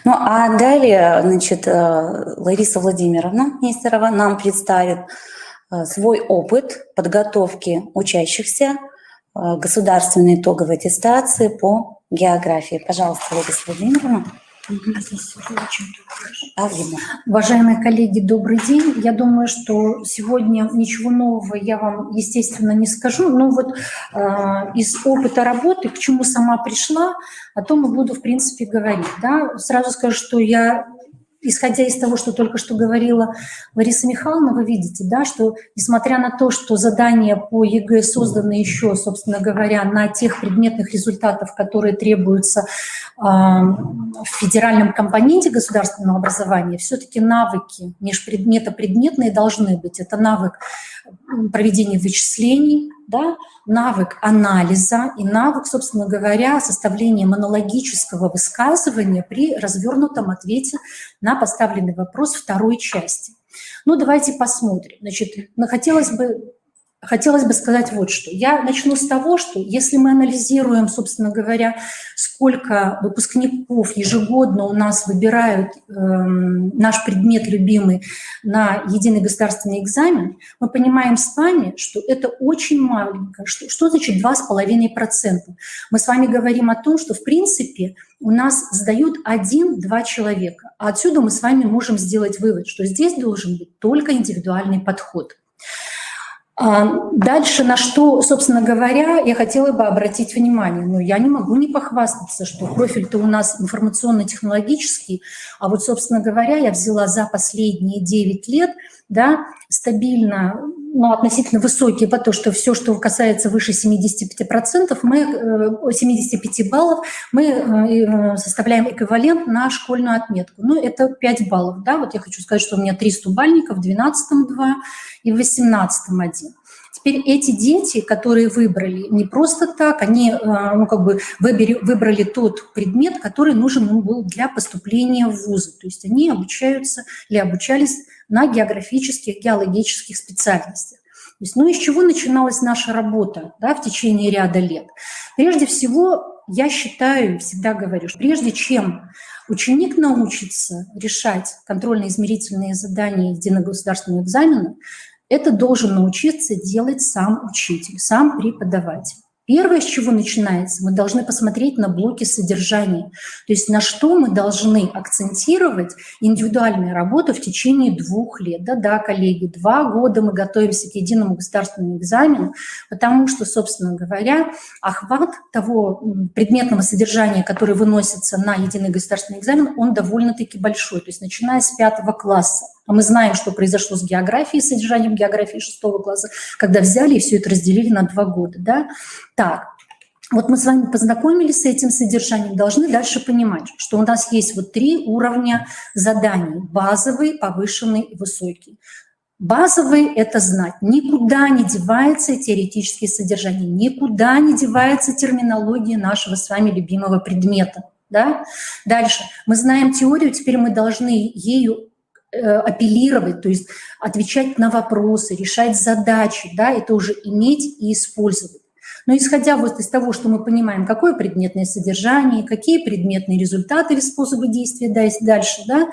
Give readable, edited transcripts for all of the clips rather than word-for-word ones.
Ну, а далее, значит, Лариса Владимировна Нестерова нам представит свой опыт подготовки учащихся государственной итоговой аттестации по географии. Пожалуйста, Лариса Владимировна. Уважаемые коллеги, добрый день. Я думаю, что сегодня ничего нового я вам, естественно, не скажу, но вот из опыта работы, к чему сама пришла, о том и буду, в принципе, говорить. Да? Сразу скажу, что я, исходя из того, что только что говорила Лариса Михайловна, вы видите, да, что несмотря на то, что задания по ЕГЭ созданы еще, собственно говоря, на тех предметных результатах, которые требуются в федеральном компоненте государственного образования, все-таки навыки межпредметно-предметные должны быть. Это навык проведения вычислений, да, навык анализа и навык, собственно говоря, составления монологического высказывания при развернутом ответе на поставленный вопрос второй части. Ну, давайте посмотрим. Значит, хотелось бы сказать вот что. Я начну с того, что если мы анализируем, собственно говоря, сколько выпускников ежегодно у нас выбирают наш предмет любимый на единый государственный экзамен, мы понимаем с вами, что это очень маленько. Что значит 2,5%? Мы с вами говорим о том, что в принципе у нас сдают 1-2 человека. А отсюда мы с вами можем сделать вывод, что здесь должен быть только индивидуальный подход. Дальше, на что, собственно говоря, я хотела бы обратить внимание. Но я не могу не похвастаться, что профиль-то у нас информационно-технологический, а вот, собственно говоря, я взяла за последние 9 лет, да, стабильно, но относительно высокие, потому что все, что касается выше 75%, 75 баллов, мы составляем эквивалент на школьную отметку. Ну, это 5 баллов, да, вот я хочу сказать, что у меня 3 стубальника в 12-м 2 и в 18-м 1. Теперь эти дети, которые выбрали не просто так, они выбрали тот предмет, который нужен им был для поступления в вузы. То есть они обучаются или обучались на географических, геологических специальностях. То есть, ну, из чего начиналась наша работа, да, в течение ряда лет? Прежде всего, я считаю, всегда говорю, что прежде чем ученик научится решать контрольно-измерительные задания единого государственного экзамена, это должен научиться делать сам учитель, сам преподаватель. Первое, с чего начинается, мы должны посмотреть на блоки содержания, то есть на что мы должны акцентировать индивидуальную работу в течение 2 лет. Да, коллеги, 2 года мы готовимся к единому государственному экзамену, потому что, собственно говоря, охват того предметного содержания, который выносится на единый государственный экзамен, он довольно-таки большой, то есть начиная с 5 класса. А мы знаем, что произошло с географией, с содержанием географии 6 класса, когда взяли и все это разделили на 2 года. Да? Так, вот мы с вами познакомились с этим содержанием, должны дальше понимать, что у нас есть вот 3 уровня заданий: базовый, повышенный и высокий. Базовый – это знать. Никуда не девается теоретические содержания, никуда не девается терминология нашего с вами любимого предмета. Да? Дальше. Мы знаем теорию, теперь мы должны ею апеллировать, то есть отвечать на вопросы, решать задачи, да, это уже иметь и использовать. Но исходя вот из того, что мы понимаем, какое предметное содержание, какие предметные результаты или способы действия дальше, да,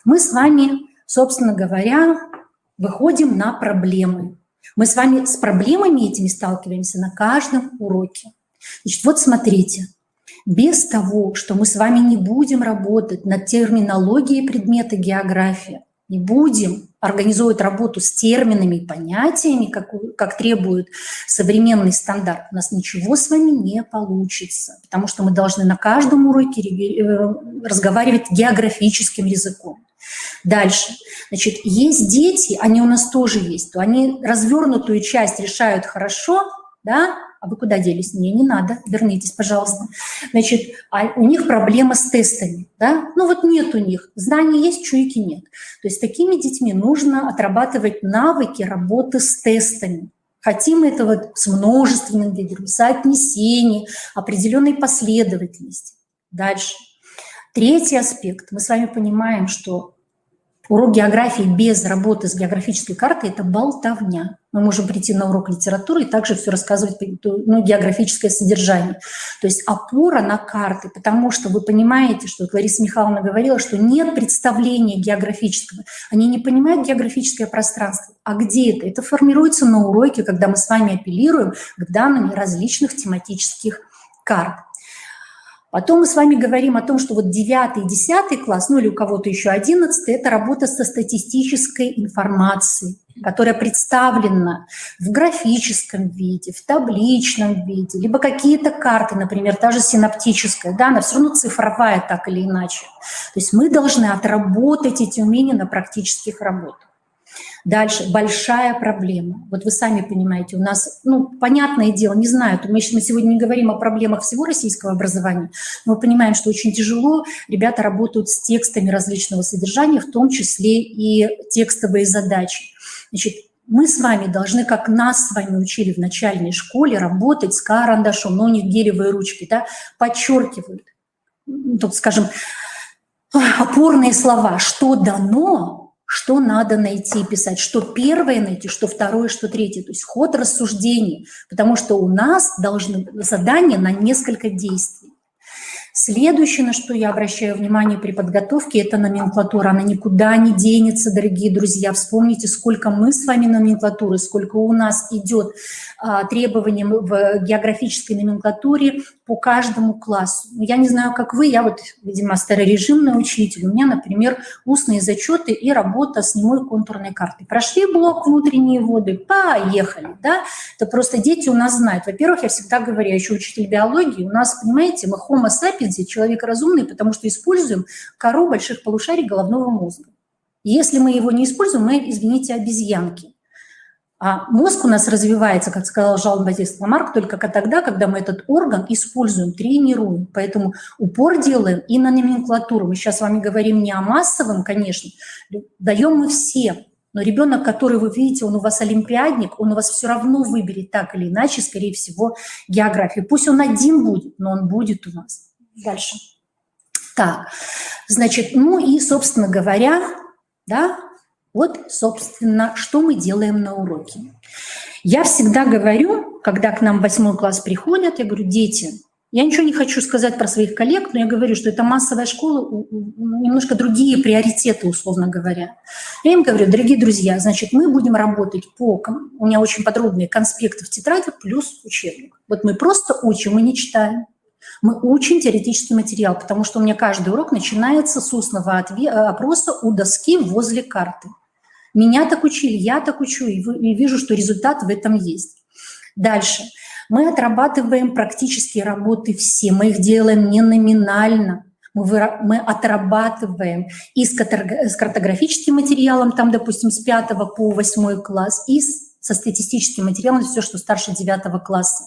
мы с вами, собственно говоря, выходим на проблемы. Мы с вами с проблемами этими сталкиваемся на каждом уроке. Значит, вот смотрите. Без того, что мы с вами не будем работать над терминологией предмета география, не будем организовывать работу с терминами и понятиями, как требует современный стандарт, у нас ничего с вами не получится, потому что мы должны на каждом уроке разговаривать географическим языком. Дальше. Значит, есть дети, они у нас тоже есть, то они развернутую часть решают хорошо, да? А вы куда делись? Не надо, вернитесь, пожалуйста. Значит, а у них проблема с тестами, да? Ну вот нет у них, знаний есть, чуйки нет. То есть с такими детьми нужно отрабатывать навыки работы с тестами. Хотим этого с множественным видом, соотнесения, определенной последовательности. Дальше. Третий аспект. Мы с вами понимаем, что Урок географии без работы с географической картой – это болтовня. Мы можем прийти на урок литературы и также все рассказывать, ну, географическое содержание. То есть опора на карты, потому что вы понимаете, что Лариса Михайловна говорила, что нет представления географического. Они не понимают географическое пространство. А где это? Это формируется на уроке, когда мы с вами апеллируем к данным различных тематических карт. Потом мы с вами говорим о том, что вот 9 и 10 класс, ну или у кого-то еще 11, это работа со статистической информацией, которая представлена в графическом виде, в табличном виде, либо какие-то карты, например, та же синоптическая, да, она все равно цифровая так или иначе. То есть мы должны отработать эти умения на практических работах. Дальше, большая проблема. Вот вы сами понимаете, у нас, ну, понятное дело, не знаю, мы сегодня не говорим о проблемах всего российского образования, но мы понимаем, что очень тяжело, ребята работают с текстами различного содержания, в том числе и текстовые задачи. Значит, мы с вами должны, как нас с вами учили в начальной школе, работать с карандашом, но у них гелевые ручки, да, подчеркивают, тут, скажем, опорные слова, что дано, что надо найти и писать, что первое найти, что второе, что третье. То есть ход рассуждений, потому что у нас должны задания на несколько действий. Следующее, на что я обращаю внимание при подготовке, это номенклатура. Она никуда не денется, дорогие друзья. Вспомните, сколько мы с вами номенклатуры, сколько у нас идет требований в географической номенклатуре по каждому классу. Я не знаю, как вы, я вот, видимо, старорежимный учитель. У меня, например, устные зачеты и работа с немой контурной картой. Прошли блок внутренние воды, поехали, да? Это просто дети у нас знают. Во-первых, я всегда говорю, я еще учитель биологии, у нас, понимаете, мы homo sapiens, человек разумный, потому что используем кору больших полушарий головного мозга. Если мы его не используем, мы, извините, обезьянки. А мозг у нас развивается, как сказал Жан-Батист Ламарк, только тогда, когда мы этот орган используем, тренируем. Поэтому упор делаем и на номенклатуру. Мы сейчас с вами говорим не о массовом, конечно, даем мы всем. Но ребенок, который вы видите, он у вас олимпиадник, он у вас все равно выберет так или иначе, скорее всего, географию. Пусть он один будет, но он будет у вас. Дальше. Так, значит, ну и, собственно говоря, да, вот, собственно, что мы делаем на уроке. Я всегда говорю, когда к нам в 8 класс приходят, я говорю, дети, я ничего не хочу сказать про своих коллег, но я говорю, что это массовая школа, немножко другие приоритеты, условно говоря. Я им говорю, дорогие друзья, значит, мы будем работать по... У меня очень подробные конспекты в тетрадях плюс учебник. Вот мы просто учим, мы не читаем. Мы учим теоретический материал, потому что у меня каждый урок начинается с устного опроса у доски возле карты. Меня так учили, я так учу, и вижу, что результат в этом есть. Дальше. Мы отрабатываем практические работы все, мы их делаем не номинально. Мы отрабатываем и с картографическим материалом, там, допустим, с 5 по 8 класс, и со статистическим материалом, все, что старше 9 класса.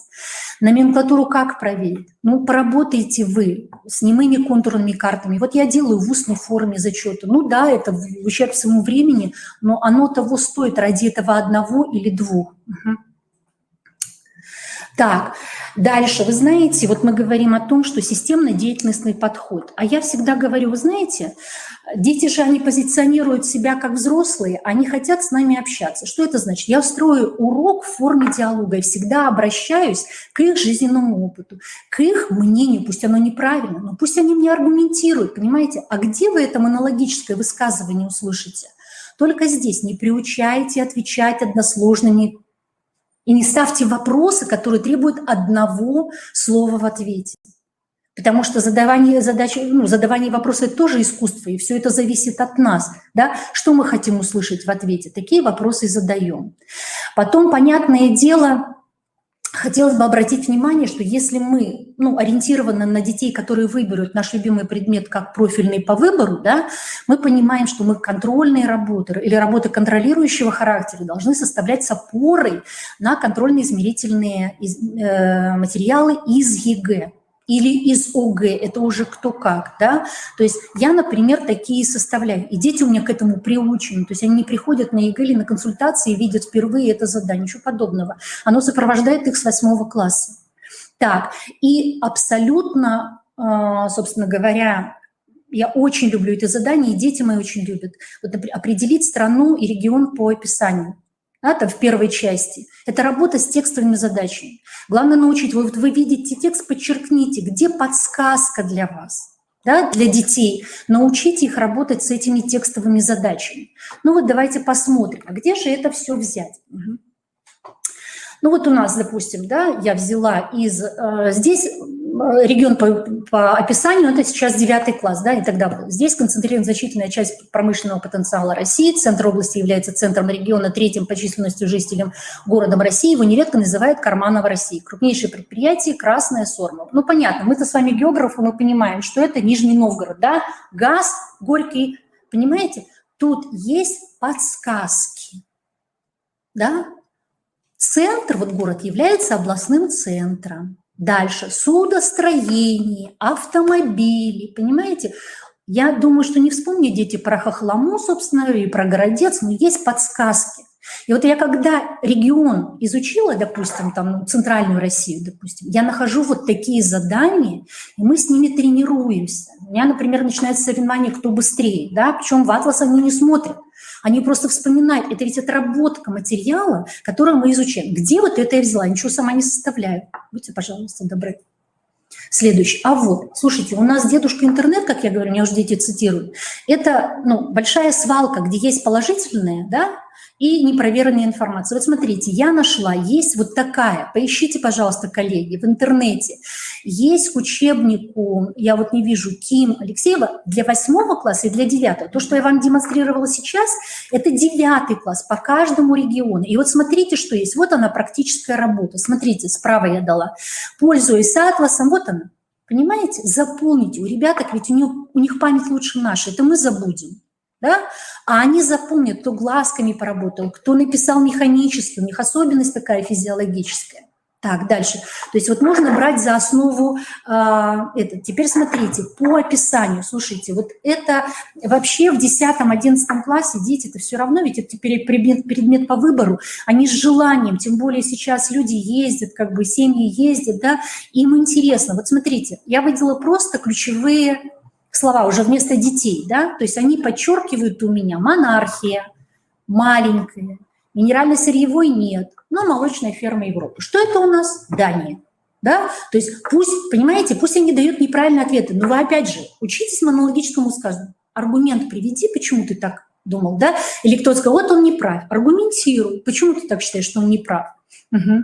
Номенклатуру как проверить? Ну, поработайте вы с немыми контурными картами. Вот я делаю в устной форме зачета. Ну да, это в ущерб своему времени, но оно того стоит ради этого одного или двух. Угу. Так, дальше, вы знаете, вот мы говорим о том, что системно-деятельностный подход. А я всегда говорю, вы знаете, дети же, они позиционируют себя как взрослые, они хотят с нами общаться. Что это значит? Я устрою урок в форме диалога и всегда обращаюсь к их жизненному опыту, к их мнению, пусть оно неправильно, но пусть они мне аргументируют, понимаете? А где вы это монологическое высказывание услышите? Только здесь не приучайте отвечать односложными и не ставьте вопросы, которые требуют одного слова в ответе. Потому что задавание вопроса – это тоже искусство, и все это зависит от нас. Да? Что мы хотим услышать в ответе? Такие вопросы и задаем. Потом, понятное дело, хотелось бы обратить внимание, что если мы ориентированы на детей, которые выберут наш любимый предмет как профильный по выбору, да, мы понимаем, что мы контрольные работы или работы контролирующего характера должны составлять с опорой на контрольно-измерительные материалы из ЕГЭ. Или из ОГЭ, это уже кто как, да. То есть я, например, такие составляю, и дети у меня к этому приучены, то есть они не приходят на ЕГЭ или на консультации и видят впервые это задание, ничего подобного. Оно сопровождает их с 8 класса. Так, и абсолютно, собственно говоря, я очень люблю это задание, и дети мои очень любят. Вот определить страну и регион по описанию. Да, там в первой части. Это работа с текстовыми задачами. Главное научить. Вот вы видите текст, подчеркните, где подсказка для вас, да, для детей. Научите их работать с этими текстовыми задачами. Ну вот давайте посмотрим, а где же это все взять? Угу. Ну вот у нас, допустим, да, я взяла здесь регион по описанию, это сейчас 9 класс, да, и тогда был. Здесь концентрирована значительная часть промышленного потенциала России. Центр области является центром региона, 3-м по численности жителям городом России. Его нередко называют Карманово России. Крупнейшее предприятие – Красная Сормово. Ну, понятно, мы-то с вами географы, мы понимаем, что это Нижний Новгород, да, газ, Горький, понимаете? Тут есть подсказки, да. Центр, вот город, является областным центром. Дальше судостроение, автомобили, понимаете? Я думаю, что не вспомнят дети про Хохлому, собственно, и про Городец, но есть подсказки. И вот я когда регион изучила, допустим, там центральную Россию, допустим, я нахожу вот такие задания, и мы с ними тренируемся. У меня, например, начинается соревнование «Кто быстрее», да, причем в атлас они не смотрят. Они просто вспоминают, это ведь отработка материала, который мы изучаем. Где вот это я взяла? Ничего сама не составляю. Будьте, пожалуйста, добры. Следующий. А вот, слушайте, у нас дедушка интернет, как я говорю, меня уже дети цитируют, это большая свалка, где есть положительное, да, и непроверенная информация. Вот смотрите, я нашла, есть вот такая, поищите, пожалуйста, коллеги, в интернете, есть к учебнику, я вот не вижу, Ким Алексеева, для 8 класса и для 9. То, что я вам демонстрировала сейчас, это 9 класс по каждому региону. И вот смотрите, что есть. Вот она, практическая работа. Смотрите, справа я дала. Пользуясь атласом, вот она. Понимаете? Заполните. У ребяток ведь у них память лучше нашей. Это мы забудем. Да? А они запомнят, кто глазками поработал, кто написал механически, у них особенность такая физиологическая. Так, дальше. То есть вот можно брать за основу это. Теперь смотрите, по описанию, слушайте, вот это вообще в 10-11 классе дети, это все равно, ведь это теперь предмет по выбору, они с желанием, тем более сейчас люди ездят, как бы семьи ездят, да, им интересно. Вот смотрите, я выделила просто ключевые слова уже вместо детей, да, то есть они подчеркивают у меня монархия, маленькая, минерально-сырьевой нет, но молочная ферма Европы. Что это у нас? Дания. Да? То есть пусть, понимаете, пусть они дают неправильные ответы, но вы опять же учитесь монологическому сказанию. Аргумент приведи, почему ты так думал, да? Или кто-то сказал, вот он не прав. Аргументируй, почему ты так считаешь, что он не прав. Угу.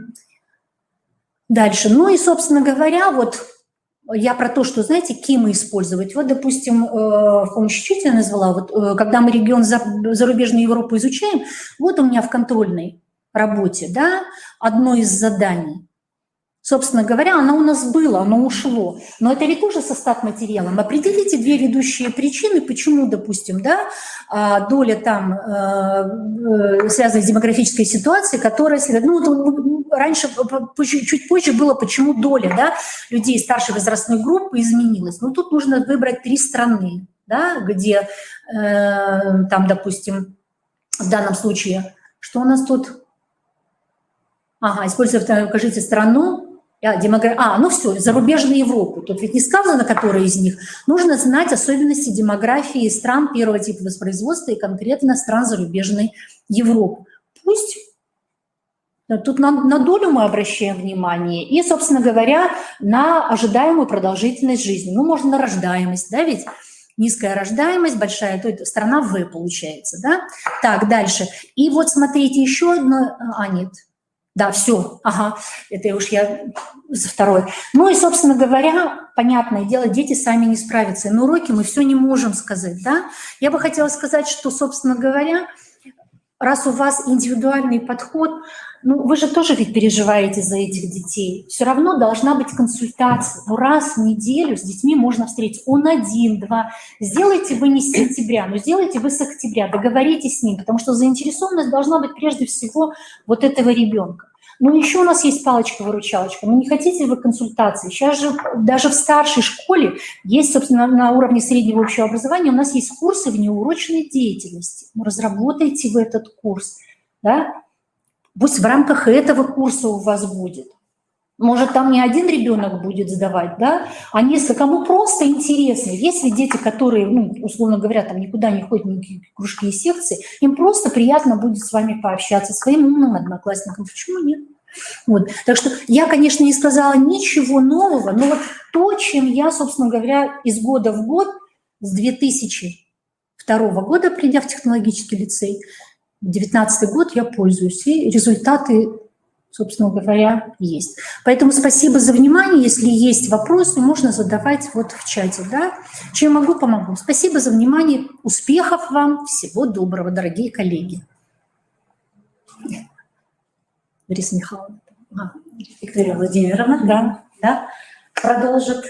Дальше. Ну и, собственно говоря, вот я про то, что, знаете, кимы использовать. Вот, допустим, в помощи учителя назвала, вот когда мы регион зарубежную Европу изучаем, вот у меня в контрольной работе, да, одно из заданий. Собственно говоря, оно у нас было, оно ушло. Но это ведь тоже состав материалом. Определите 2 ведущие причины, почему, допустим, да, доля там связана с демографической ситуацией, которая, раньше, чуть позже было, почему доля, да, людей старшей возрастной группы изменилась. Ну, тут нужно выбрать 3 страны, да, где там, допустим, в данном случае, что у нас тут? Ага, используя, укажите страну. Ну все, зарубежную Европу. Тут ведь не сказано, которая из них. Нужно знать особенности демографии стран первого типа воспроизводства и конкретно стран зарубежной Европы. Пусть тут на долю мы обращаем внимание и, собственно говоря, на ожидаемую продолжительность жизни. Ну, можно на рождаемость, да, ведь низкая рождаемость, большая, то это страна В получается, да. Так, дальше. И вот смотрите, еще одно, нет. Да, все, ага, это уж я за второе. Ну и, собственно говоря, понятное дело, дети сами не справятся. На уроке мы все не можем сказать, да. Я бы хотела сказать, что, собственно говоря, раз у вас индивидуальный подход, ну вы же тоже ведь переживаете за этих детей. Все равно должна быть консультация. Ну раз в неделю с детьми можно встретиться. Он 1, 2. Сделайте вы не с сентября, но сделайте вы с октября. Договоритесь с ним, потому что заинтересованность должна быть прежде всего вот этого ребенка. Ну, еще у нас есть палочка-выручалочка. Ну, не хотите вы консультации? Сейчас же даже в старшей школе есть, собственно, на уровне среднего общего образования у нас есть курсы внеурочной деятельности. Ну, разработайте вы этот курс, да? Пусть в рамках этого курса у вас будет. Может, там не один ребенок будет сдавать, да, а несколько, кому просто интересно. Если дети, которые, ну, условно говоря, там никуда не ходят, никакие кружки и секции, им просто приятно будет с вами пообщаться, своим умным одноклассникам. Почему нет? Вот. Так что я, конечно, не сказала ничего нового, но вот то, чем я, собственно говоря, из года в год, с 2002 года, придя в технологический лицей, 2019 год я пользуюсь, и результаты, собственно говоря, есть. Поэтому спасибо за внимание. Если есть вопросы, можно задавать вот в чате. Да? Чем могу, помогу. Спасибо за внимание. Успехов вам. Всего доброго, дорогие коллеги. Лариса Михайловна. Виктория Владимировна, да, продолжит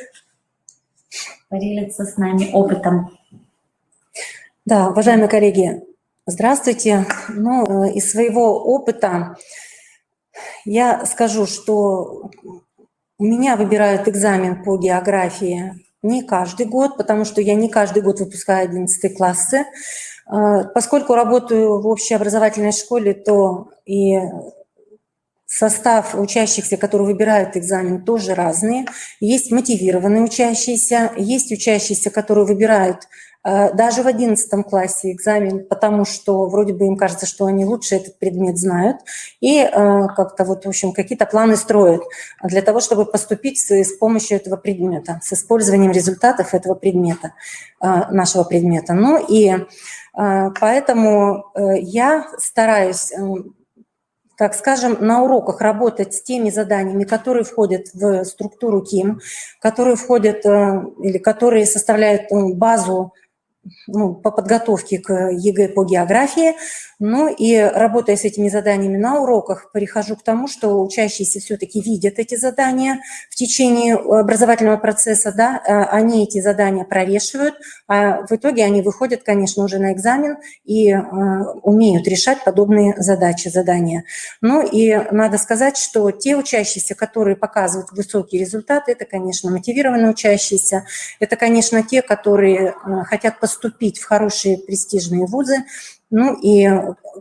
поделиться с нами опытом. Да, уважаемые коллеги, здравствуйте. Ну, из своего опыта я скажу, что у меня выбирают экзамен по географии не каждый год, потому что я не каждый год выпускаю 11 классы. Поскольку работаю в общеобразовательной школе, то и состав учащихся, которые выбирают экзамен, тоже разные. Есть мотивированные учащиеся, есть учащиеся, которые выбирают даже в 11 классе экзамен, потому что вроде бы им кажется, что они лучше этот предмет знают, и как-то вот, в общем, какие-то планы строят для того, чтобы поступить с помощью этого предмета, с использованием результатов этого предмета, нашего предмета. Ну и поэтому я стараюсь, так скажем, на уроках работать с теми заданиями, которые входят в структуру КИМ, которые входят или которые составляют базу, ну, по подготовке к ЕГЭ по географии. Ну и работая с этими заданиями на уроках, перехожу к тому, что учащиеся все-таки видят эти задания в течение образовательного процесса, да, они эти задания прорешивают, а в итоге они выходят, конечно, уже на экзамен и умеют решать подобные задачи, задания. Ну и надо сказать, что те учащиеся, которые показывают высокие результаты, это, конечно, мотивированные учащиеся, это, конечно, те, которые хотят поступить в хорошие престижные вузы, ну и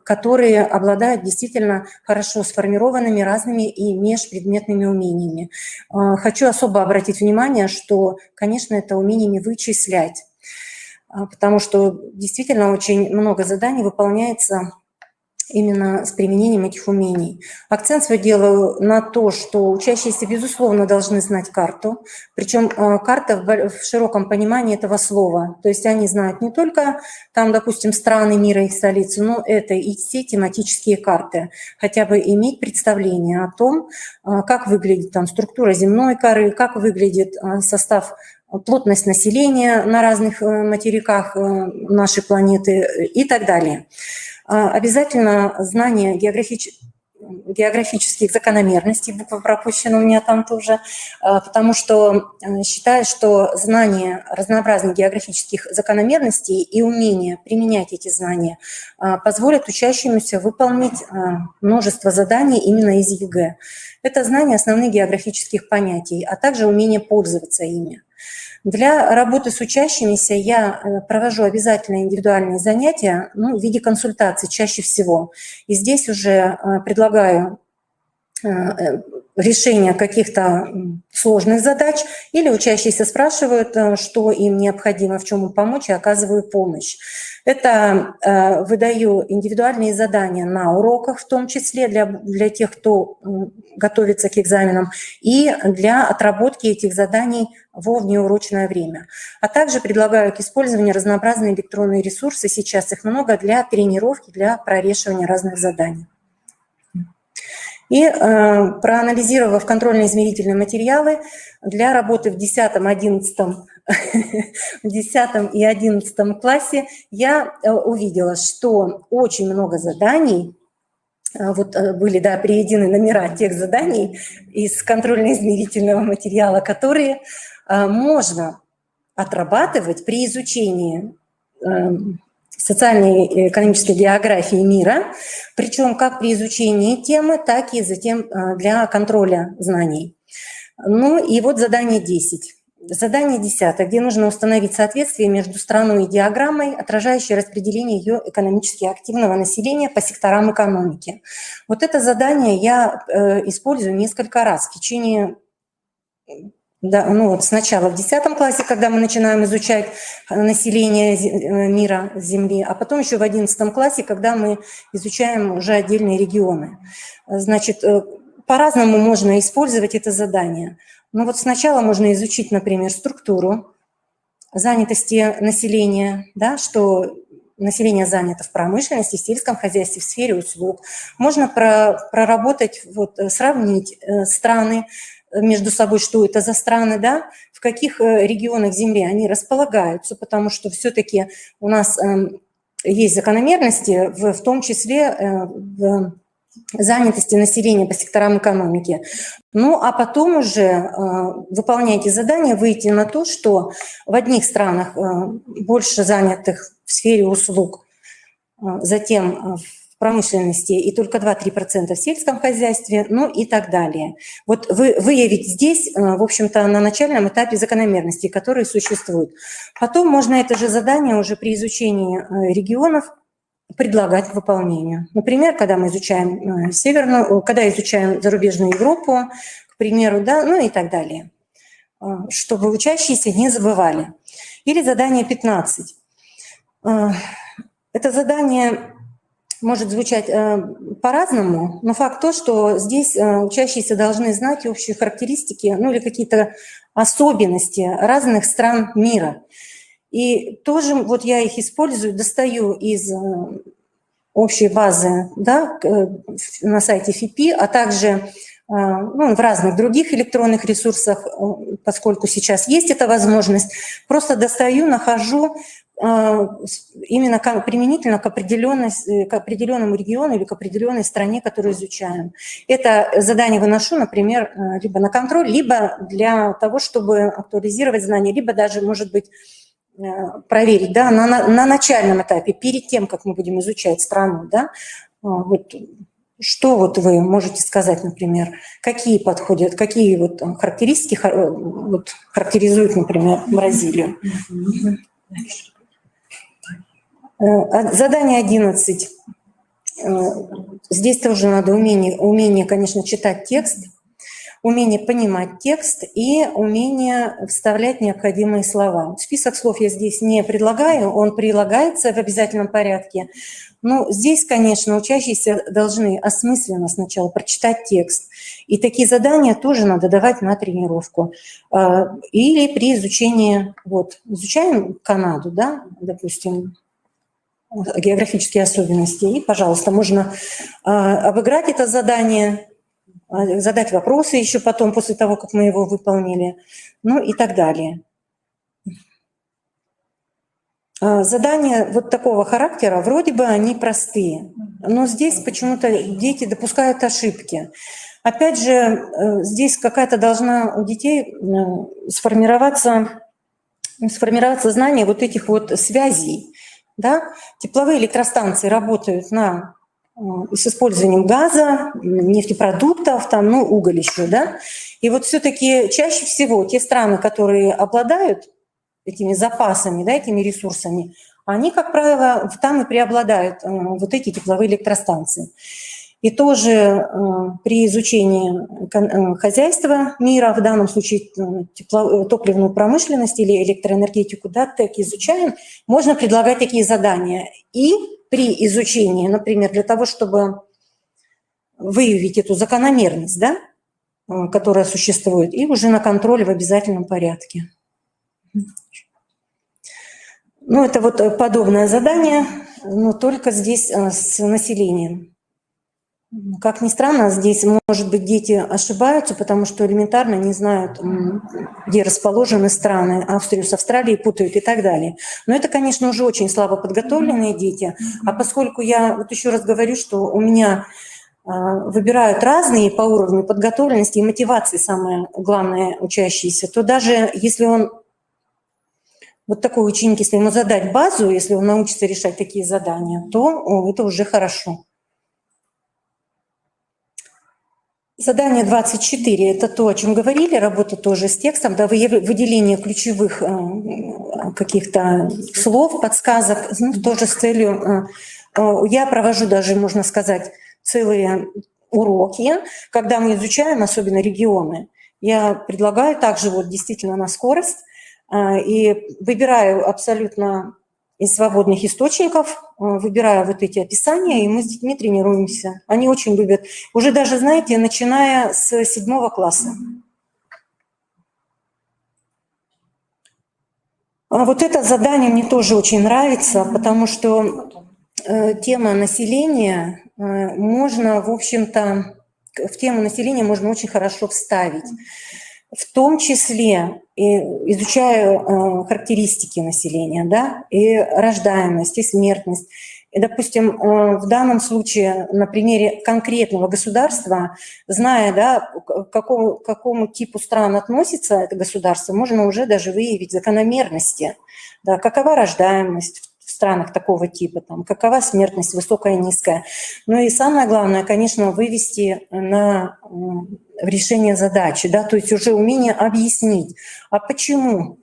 которые обладают действительно хорошо сформированными разными и межпредметными умениями. Хочу особо обратить внимание, что, конечно, это умениями вычислять, потому что действительно очень много заданий выполняется именно с применением этих умений. Акцент свой делаю на то, что учащиеся, безусловно, должны знать карту, причем карта в широком понимании этого слова. То есть они знают не только, там, допустим, страны мира, их столицы, но это и все тематические карты. Хотя бы иметь представление о том, как выглядит там структура земной коры, как выглядит состав, плотность населения на разных материках нашей планеты и так далее. Обязательно знание географических закономерностей, буква пропущена у меня там тоже, потому что считаю, что знание разнообразных географических закономерностей и умение применять эти знания позволят учащемуся выполнить множество заданий именно из ЕГЭ. Это знание основных географических понятий, а также умение пользоваться ими. Для работы с учащимися я провожу обязательно индивидуальные занятия, ну, в виде консультаций чаще всего. И здесь уже предлагаю решение каких-то сложных задач, или учащиеся спрашивают, что им необходимо, в чем им помочь, и оказываю помощь. Это выдаю индивидуальные задания на уроках, в том числе для тех, кто готовится к экзаменам, и для отработки этих заданий во внеурочное время. А также предлагаю к использованию разнообразные электронные ресурсы, сейчас их много, для тренировки, для прорешивания разных заданий. И проанализировав контрольно-измерительные материалы для работы в 10 и 11 классе, я увидела, что очень много заданий, вот были, да, приведены номера тех заданий из контрольно-измерительного материала, которые можно отрабатывать при изучении социальной и экономической географии мира, причем как при изучении темы, так и затем для контроля знаний. Ну и вот задание 10. Задание 10, где нужно установить соответствие между страной и диаграммой, отражающей распределение ее экономически активного населения по секторам экономики. Вот это задание я использую несколько раз в течение, да, ну вот сначала в 10 классе, когда мы начинаем изучать население мира Земли, а потом еще в 11 классе, когда мы изучаем уже отдельные регионы. Значит, по-разному можно использовать это задание. Ну вот сначала можно изучить, например, структуру занятости населения, да, что население занято в промышленности, в сельском хозяйстве, в сфере услуг. Можно проработать, вот, сравнить страны между собой, что это за страны, да, в каких регионах Земли они располагаются, потому что все-таки у нас есть закономерности, в том числе в занятости населения по секторам экономики. Ну, а потом уже выполняйте задание, выйти на то, что в одних странах больше занятых в сфере услуг, затем в промышленности и только 2-3% в сельском хозяйстве, ну и так далее. Вот выявить здесь, в общем-то, на начальном этапе закономерности, которые существуют. Потом можно это же задание уже при изучении регионов предлагать к выполнению. Например, когда мы изучаем когда изучаем зарубежную Европу, к примеру, да, ну и так далее, чтобы учащиеся не забывали. Или задание 15. Это задание может звучать по-разному, но факт то, что здесь учащиеся должны знать общие характеристики, ну или какие-то особенности разных стран мира. И тоже вот я их использую, достаю из общей базы, да, на сайте ФИПИ, а также ну, в разных других электронных ресурсах, поскольку сейчас есть эта возможность, просто достаю, нахожу именно применительно к определенному региону или к определенной стране, которую изучаем. Это задание выношу, например, либо на контроль, либо для того, чтобы актуализировать знания, либо даже, может быть, проверить, да, на начальном этапе, перед тем, как мы будем изучать страну, да, вот, что вот вы можете сказать, например, какие подходят, какие вот характеристики вот, характеризуют, например, Бразилию. Задание 11. Здесь тоже надо умение, конечно, читать текст, умение понимать текст и умение вставлять необходимые слова. Список слов я здесь не предлагаю, он прилагается в обязательном порядке. Но здесь, конечно, учащиеся должны осмысленно сначала прочитать текст. И такие задания тоже надо давать на тренировку. Или при изучении, вот, изучаем Канаду, да, допустим, географические особенности. И, пожалуйста, можно обыграть это задание, задать вопросы еще потом, после того, как мы его выполнили, ну и так далее. Задания вот такого характера, вроде бы они простые, но здесь почему-то дети допускают ошибки. Опять же, здесь какая-то должна у детей сформироваться знание вот этих вот связей. Да? Тепловые электростанции работают с использованием газа, нефтепродуктов, там, ну, уголь еще, да. И вот все-таки чаще всего те страны, которые обладают этими запасами, да, этими ресурсами, они, как правило, там и преобладают вот эти тепловые электростанции. И тоже при изучении хозяйства мира, в данном случае топливную промышленность или электроэнергетику, да, ТЭК изучаем, можно предлагать такие задания. И при изучении, например, для того, чтобы выявить эту закономерность, да, которая существует, и уже на контроле в обязательном порядке. Ну, это вот подобное задание, но только здесь с населением. Как ни странно, здесь, может быть, дети ошибаются, потому что элементарно не знают, где расположены страны. Австрию с Австралией путают и так далее. Но это, конечно, уже очень слабо подготовленные дети. А поскольку я вот еще раз говорю, что у меня выбирают разные по уровню подготовленности и мотивации, самое главное, учащиеся, то даже если он, вот такой ученик, если ему задать базу, если он научится решать такие задания, то это уже хорошо. Задание 24 – это то, о чем говорили, работа тоже с текстом, да, выделение ключевых каких-то слов, подсказок, ну, тоже с целью. Я провожу даже, можно сказать, целые уроки, когда мы изучаем особенно регионы. Я предлагаю также вот действительно на скорость и выбираю абсолютно из свободных источников, выбираю вот эти описания, и мы с детьми тренируемся. Они очень любят. Уже даже, знаете, начиная с 7 класса. А вот это задание мне тоже очень нравится, потому что тема населения можно, в общем-то, в тему населения можно очень хорошо вставить. В том числе и изучая характеристики населения, да, и рождаемость, и смертность. И, допустим, в данном случае на примере конкретного государства, зная, да, к какому типу стран относится это государство, можно уже даже выявить закономерности. Да, какова рождаемость в странах такого типа, там, какова смертность, высокая, низкая. Ну и самое главное, конечно, вывести в решение задачи, да, то есть уже умение объяснить, а почему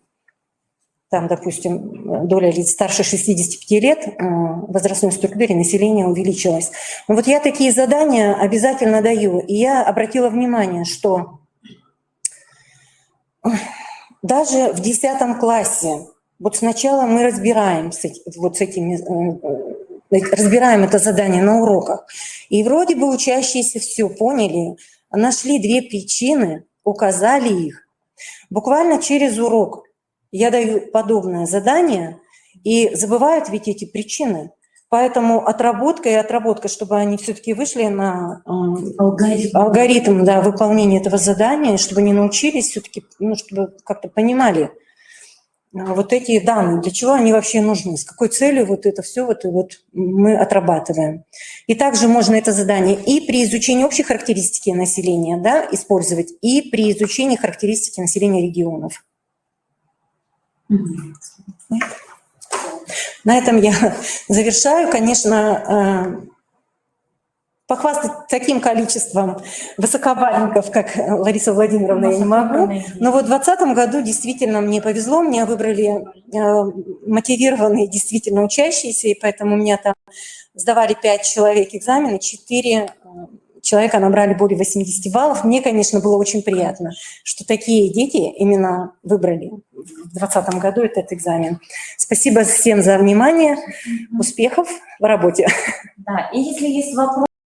там, допустим, доля лиц старше 65 лет в возрастной структуре населения увеличилась. Но вот я такие задания обязательно даю, и я обратила внимание, что даже в 10 классе вот сначала мы разбираем разбираем это задание на уроках, и вроде бы учащиеся все поняли, нашли 2 причины, указали их. Буквально через урок я даю подобное задание, и забывают ведь эти причины. Поэтому отработка, чтобы они все-таки вышли на алгоритм, да, выполнения этого задания, чтобы они научились все-таки, ну, чтобы как-то понимали вот эти данные, для чего они вообще нужны, с какой целью вот это все вот мы отрабатываем. И также можно это задание и при изучении общей характеристики населения, да, использовать, и при изучении характеристики населения регионов. На этом я завершаю. Конечно, похвастать таким количеством высокобальников, как Лариса Владимировна, я не могу. Но вот в 2020 году действительно мне повезло, меня выбрали мотивированные действительно учащиеся, и поэтому у меня там сдавали 5 человек экзамены, 4 человека набрали более 80 баллов. Мне, конечно, было очень приятно, что такие дети именно выбрали в 2020 году этот экзамен. Спасибо всем за внимание, успехов в работе. Да, и если есть вопросы,